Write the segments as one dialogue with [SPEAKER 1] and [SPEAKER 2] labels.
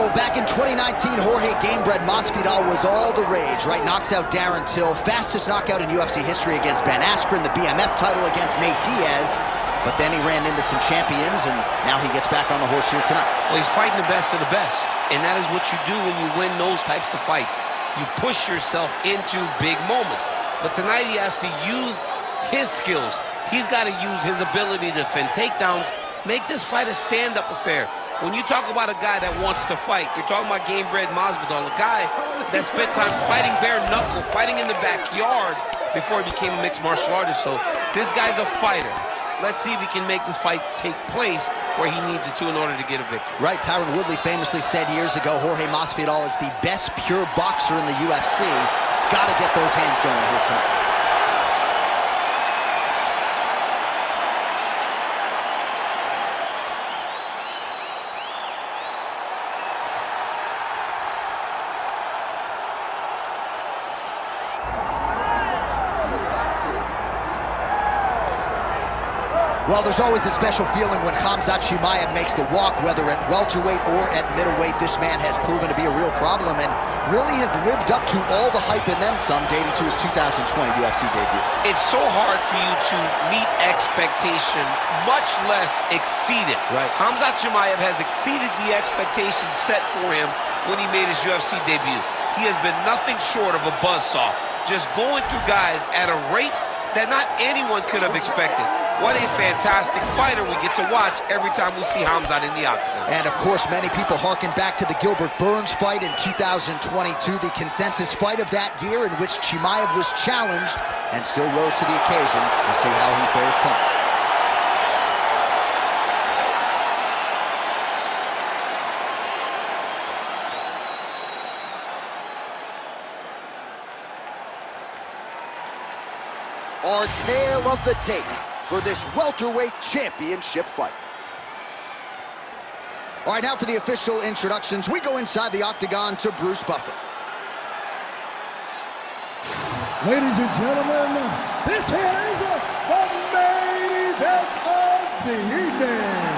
[SPEAKER 1] Oh, back in 2019, Jorge Gamebred Masvidal was all the rage, right? Knocks out Darren Till, fastest knockout in UFC history against Ben Askren, the BMF title against Nate Diaz. But then he ran into some champions, and now he gets back on the horse here tonight.
[SPEAKER 2] Well, he's fighting the best of the best, and that is what you do when you win those types of fights. You push yourself into big moments. But tonight he has to use his skills. He's got to use his ability to defend takedowns, make this fight a stand-up affair. When you talk about a guy that wants to fight, you're talking about Gamebred Masvidal, a guy that spent time fighting bare knuckle, fighting in the backyard before he became a mixed martial artist. So this guy's a fighter. Let's see if he can make this fight take place where he needs it to in order to get a victory.
[SPEAKER 1] Right, Tyron Woodley famously said years ago, Jorge Masvidal is the best pure boxer in the UFC. Got to get those hands going here tonight. Well, there's always a special feeling when Hamzat Chimаев makes the walk, whether at welterweight or at middleweight. This man has proven to be a real problem and really has lived up to all the hype and then some, dating to his 2020 UFC debut.
[SPEAKER 2] It's so hard for you to meet expectation, much less exceed it.
[SPEAKER 1] Right.
[SPEAKER 2] Hamzat Chimаев has exceeded the expectations set for him when he made his UFC debut. He has been nothing short of a buzzsaw, just going through guys at a rate that not anyone could have expected. What a fantastic fighter we get to watch every time we see Hamzat in the octagon.
[SPEAKER 1] And of course, many people harken back to the Gilbert Burns fight in 2022, the consensus fight of that year in which Chimaev was challenged and still rose to the occasion. We'll see how he fares tonight. Our tale of the tape for this welterweight championship fight. All right, now for the official introductions. We go inside the octagon to Bruce Buffer.
[SPEAKER 3] Ladies and gentlemen, this is the main event of the evening.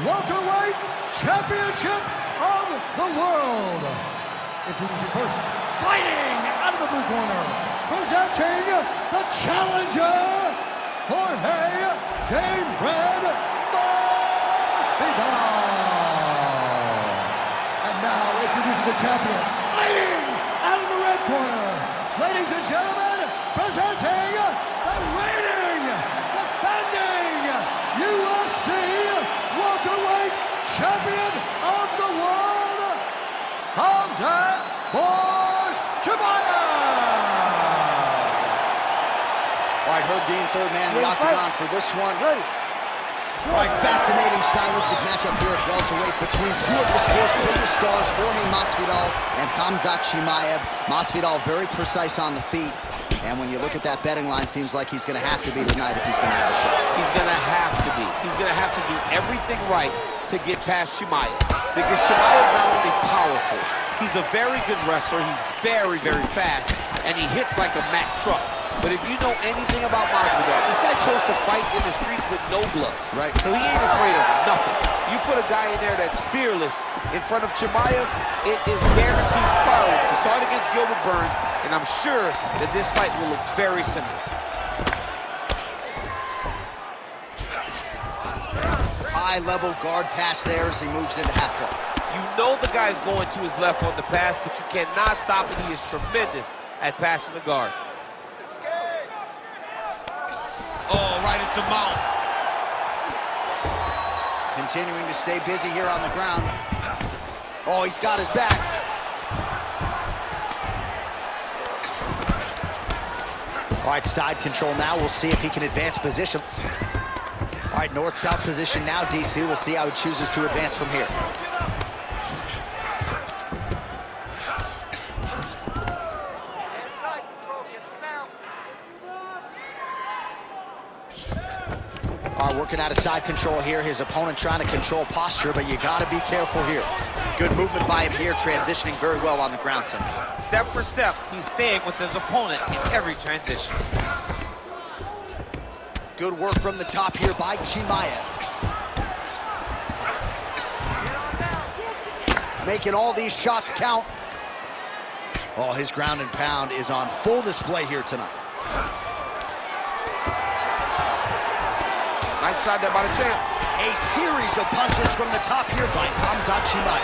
[SPEAKER 3] Welterweight Championship of the World. Introducing first, fighting out of the blue corner, presenting the challenger, Jorge Gamebred Masvidal. And now introducing the champion, fighting out of the red corner, ladies and gentlemen, presenting the reigning, defending UFC welterweight champion of the world, Hamzat Chimaev.
[SPEAKER 1] All right, Herb Dean, third man in the octagon for this one. All right, fascinating stylistic matchup here at welterweight between two of the sport's biggest stars, Jorge Masvidal and Hamzat Chimaev. Masvidal very precise on the feet, and when you look at that betting line, seems like he's going to have to be tonight if he's going to have a shot.
[SPEAKER 2] He's going to have to be. He's going to have to do everything right to get past Chimaev, because Chimaev's not only powerful, he's a very good wrestler, he's very, very fast, and he hits like a Mack truck. But if you know anything about Masvidal, this guy chose to fight in the streets with no gloves.
[SPEAKER 1] Right.
[SPEAKER 2] So he ain't afraid of nothing. You put a guy in there that's fearless in front of Chimaev, it is guaranteed fireworks. We saw it against Gilbert Burns, and I'm sure that this fight will look very similar.
[SPEAKER 1] High-level guard pass there as he moves into half guard.
[SPEAKER 2] You know the guy's going to his left on the pass, but you cannot stop it. He is tremendous at passing the guard. Oh, right into mount.
[SPEAKER 1] Continuing to stay busy here on the ground. Oh, he's got his back. All right, side control now. We'll see if he can advance position. All right, north-south position now, DC. We'll see how he chooses to advance from here. All right, working out of side control here. His opponent trying to control posture, but you got to be careful here. Good movement by him here, transitioning very well on the ground tonight.
[SPEAKER 4] Step for step, he's staying with his opponent in every transition.
[SPEAKER 1] Good work from the top here by Chimaev. Making all these shots count. Oh, his ground and pound is on full display here tonight.
[SPEAKER 4] Nice shot there by the champ.
[SPEAKER 1] A series of punches from the top here by Hamzat Chimaev.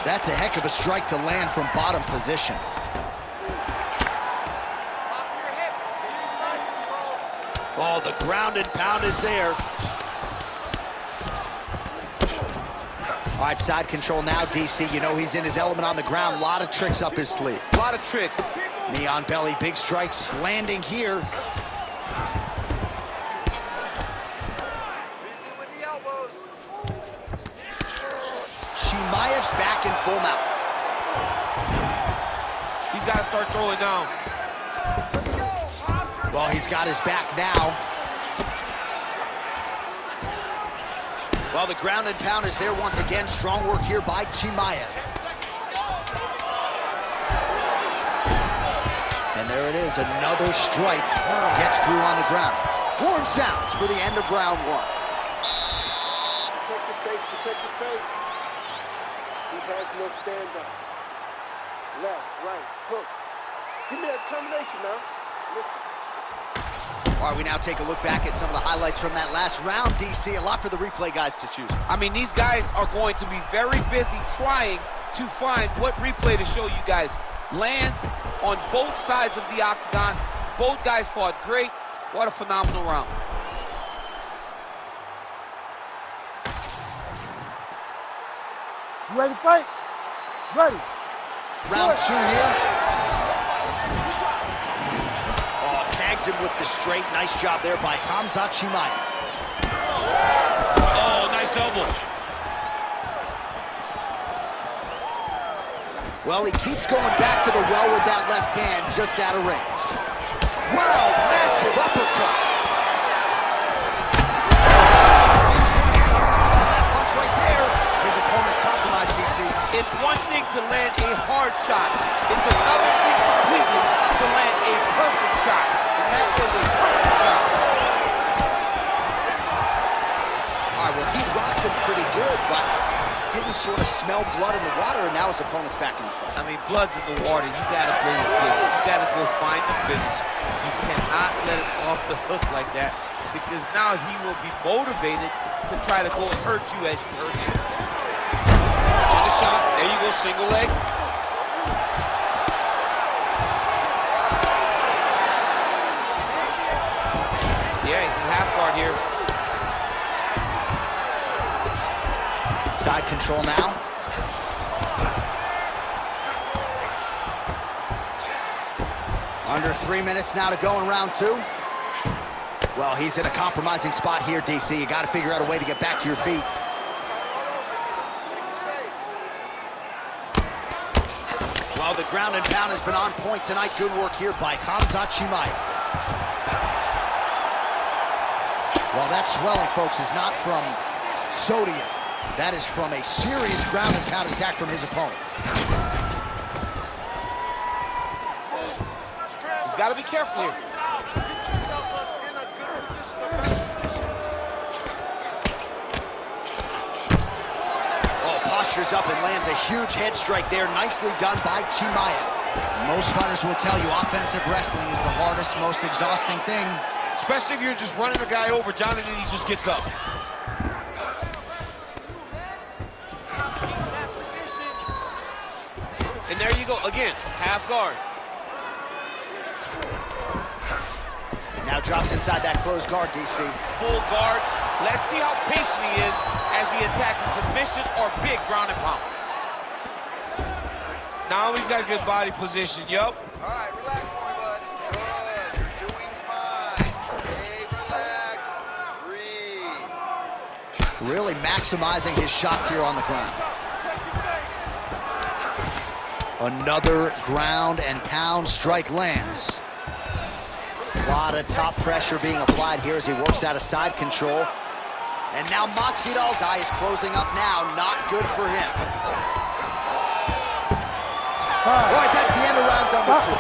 [SPEAKER 1] That's a heck of a strike to land from bottom position. Oh, the ground and pound is there. All right, side control now, DC. You know he's in his element on the ground. A lot of tricks up his sleeve.
[SPEAKER 4] A lot of tricks.
[SPEAKER 1] Knee on belly, big strikes landing here. Chimaev's back in full mount.
[SPEAKER 4] He's got to start throwing down.
[SPEAKER 1] Well, he's got his back now. Well, the ground and pound is there once again. Strong work here by Chimaev. And there it is, another strike gets through on the ground. Horn sounds for the end of round one.
[SPEAKER 5] Protect your face, protect your face. He has no stand-up. Left, right, hooks. Give me that combination now. Listen.
[SPEAKER 1] All right, we now take a look back at some of the highlights from that last round, DC. A lot for the replay guys to choose from.
[SPEAKER 4] I mean, these guys are going to be very busy trying to find what replay to show you guys. Lands on both sides of the octagon. Both guys fought great. What a phenomenal round.
[SPEAKER 3] You ready to fight? Ready.
[SPEAKER 1] Round two here. Oh, tags him with the straight. Nice job there by Hamzat Chimai.
[SPEAKER 4] Oh, nice elbow.
[SPEAKER 1] Well, he keeps going back to the well with that left hand, just out of range. Wow, massive uppercut. That punch right there. His opponent's compromised, DC.
[SPEAKER 4] It's one thing to land a hard shot. It's another thing completely to land a perfect shot. And that was a perfect shot.
[SPEAKER 1] All right, well, he rocked him pretty good, but didn't sort of smell blood in the water, and now his opponent's back in the fight.
[SPEAKER 4] I mean, blood's in the water. You gotta go with it. You gotta go find the finish. You cannot let it off the hook like that, because now he will be motivated to try to go and hurt you as you hurt him. On the shot. There you go, single leg. Yeah, he's in half guard here.
[SPEAKER 1] Side control now. Under 3 minutes now to go in round two. Well, he's in a compromising spot here, DC. You got to figure out a way to get back to your feet. Well, the ground and pound has been on point tonight. Good work here by Hamzat Chimai. Well, that swelling, folks, is not from sodium. That is from a serious ground and pound attack from his opponent.
[SPEAKER 4] He's got to be careful here.
[SPEAKER 5] Get yourself up in a good position, a better position.
[SPEAKER 1] Oh, postures up and lands a huge head strike there. Nicely done by Chimaev. Most fighters will tell you offensive wrestling is the hardest, most exhausting thing.
[SPEAKER 4] Especially if you're just running the guy over, John, and then he just gets up. And there you go, again, half guard.
[SPEAKER 1] Now drops inside that closed guard, DC.
[SPEAKER 4] Full guard. Let's see how patient he is as he attacks a submission or big ground and pound. Now he's got a good body position, yup.
[SPEAKER 5] All right, relax for me, bud. Good, you're doing fine. Stay relaxed, breathe.
[SPEAKER 1] Really maximizing his shots here on the ground. Another ground and pound strike lands. A lot of top pressure being applied here as he works out of side control. And now Masvidal's eye is closing up now. Not good for him. All right, that's the end of round number 2.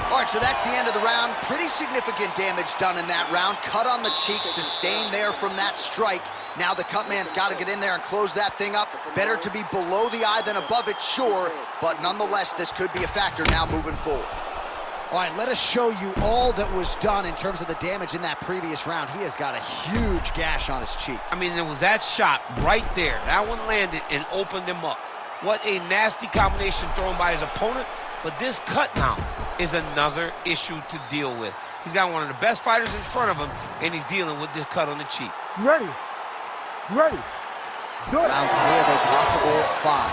[SPEAKER 1] All right, so that's the end of the round. Pretty significant damage done in that round. Cut on the cheek, sustained there from that strike. Now the cut man's got to get in there and close that thing up. Better to be below the eye than above it, sure. But nonetheless, this could be a factor now moving forward. All right, let us show you all that was done in terms of the damage in that previous round. He has got a huge gash on his cheek.
[SPEAKER 2] I mean, there was that shot right there. That one landed and opened him up. What a nasty combination thrown by his opponent. But this cut now is another issue to deal with. He's got one of the best fighters in front of him, and he's dealing with this cut on the cheek.
[SPEAKER 3] Ready. Ready. Good.
[SPEAKER 1] Round 3 of a possible 5.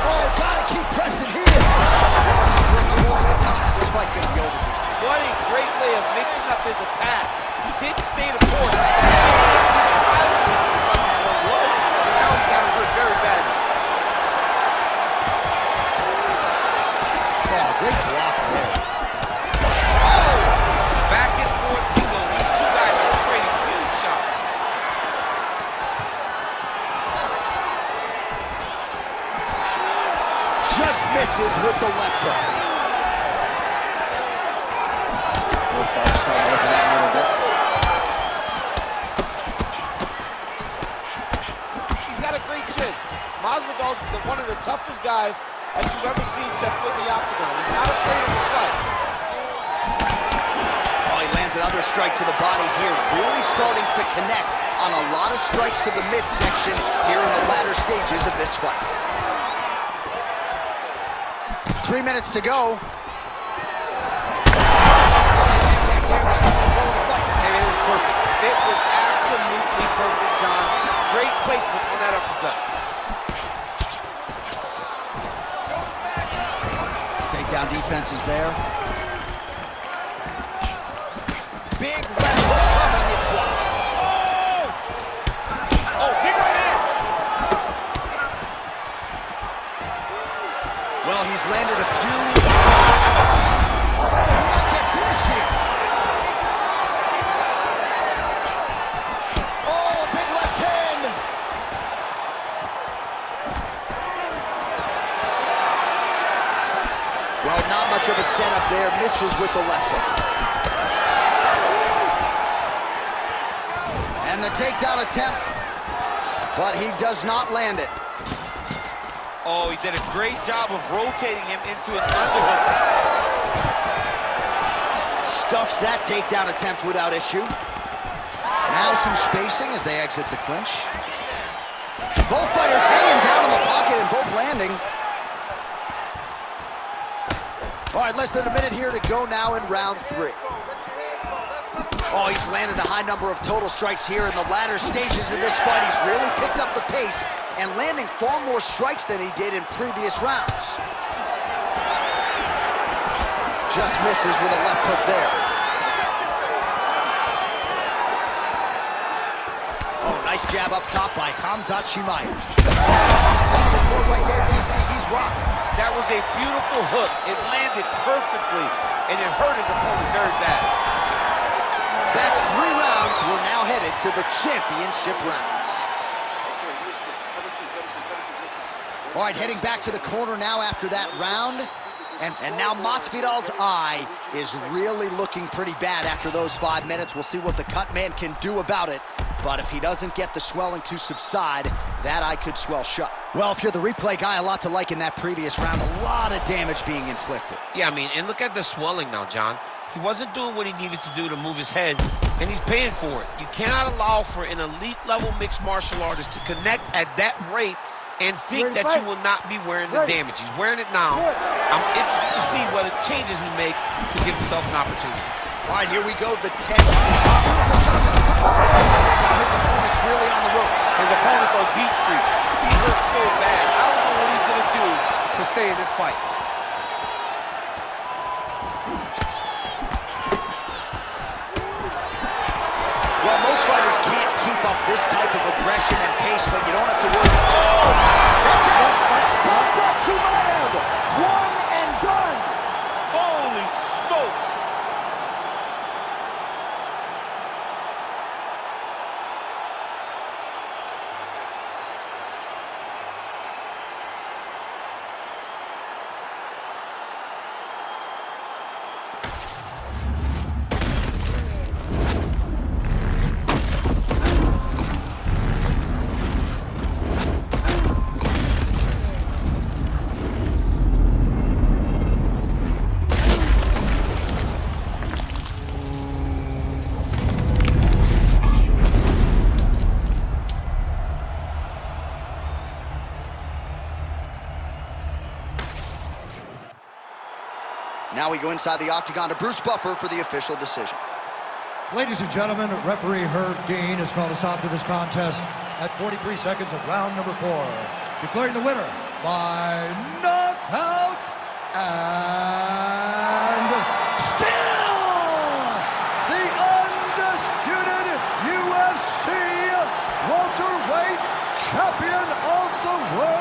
[SPEAKER 1] Oh, gotta keep pressing here. Over the top. This fight's gonna be over this season.
[SPEAKER 4] What a great way of mixing up his attack. He didn't stay the course.
[SPEAKER 1] Great block there.
[SPEAKER 4] Oh! Back and forth tingle. These two guys are trading huge shots.
[SPEAKER 1] Just misses with the left hook. Both fighters starting to open up a little bit.
[SPEAKER 4] He's got a great chin. Masvidal's one of the toughest guys that you've ever seen step foot in the octagon. He's not afraid of the fight.
[SPEAKER 1] Oh, he lands another strike to the body here. Really starting to connect on a lot of strikes to the midsection here in the latter stages of this fight. 3 minutes to go.
[SPEAKER 4] And it was perfect. It was absolutely perfect, John. Great placement on that uppercut.
[SPEAKER 1] Takedown defense is there. Big left hook coming, it's blocked.
[SPEAKER 4] Oh, big right hand.
[SPEAKER 1] Well, he's landed a few. Oh, he might get finished here. Oh, big left hand. Well, not much of a setup there. Misses with the left hook. And the takedown attempt, but he does not land it.
[SPEAKER 4] Oh, he did a great job of rotating him into an underhook.
[SPEAKER 1] Stuffs that takedown attempt without issue. Now some spacing as they exit the clinch. Both fighters hanging down in the pocket and both landing. All right, less than a minute here to go now in round 3. Oh, he's landed a high number of total strikes here in the latter stages of this fight. He's really picked up the pace and landing far more strikes than he did in previous rounds. Just misses with a left hook there. Oh, nice jab up top by Hamzat Chimaev. Some support right there, DC. He's rocked.
[SPEAKER 4] That was a beautiful hook. It landed perfectly, and it hurt his opponent very bad.
[SPEAKER 1] That's 3 rounds. We're now headed to the championship rounds. All right, heading back to the corner now after that round. And now Masvidal's eye is really looking pretty bad after those 5 minutes. We'll see what the cut man can do about it. But if he doesn't get the swelling to subside, that eye could swell shut. Well, if you're the replay guy, a lot to like in that previous round. A lot of damage being inflicted.
[SPEAKER 2] Yeah, I mean, and look at the swelling now, John. He wasn't doing what he needed to do to move his head, and he's paying for it. You cannot allow for an elite-level mixed martial artist to connect at that rate and think that you will not be wearing the damage. He's wearing it now. I'm interested to see what changes he makes to give himself an opportunity.
[SPEAKER 1] All right, here we go, the 10th. His opponent's really on the ropes.
[SPEAKER 4] His opponent's on Beat Street. He hurt so bad. I don't know what he's going to do to stay in this fight.
[SPEAKER 1] Well, most fighters can't keep up this type of aggression and pace, but you don't have to worry. Oh, that's it. Now we go inside the octagon to Bruce Buffer for the official decision.
[SPEAKER 6] Ladies and gentlemen, referee Herb Dean has called a stop to this contest at 43 seconds of round number 4, declaring the winner by knockout and still the undisputed UFC welterweight champion of the world,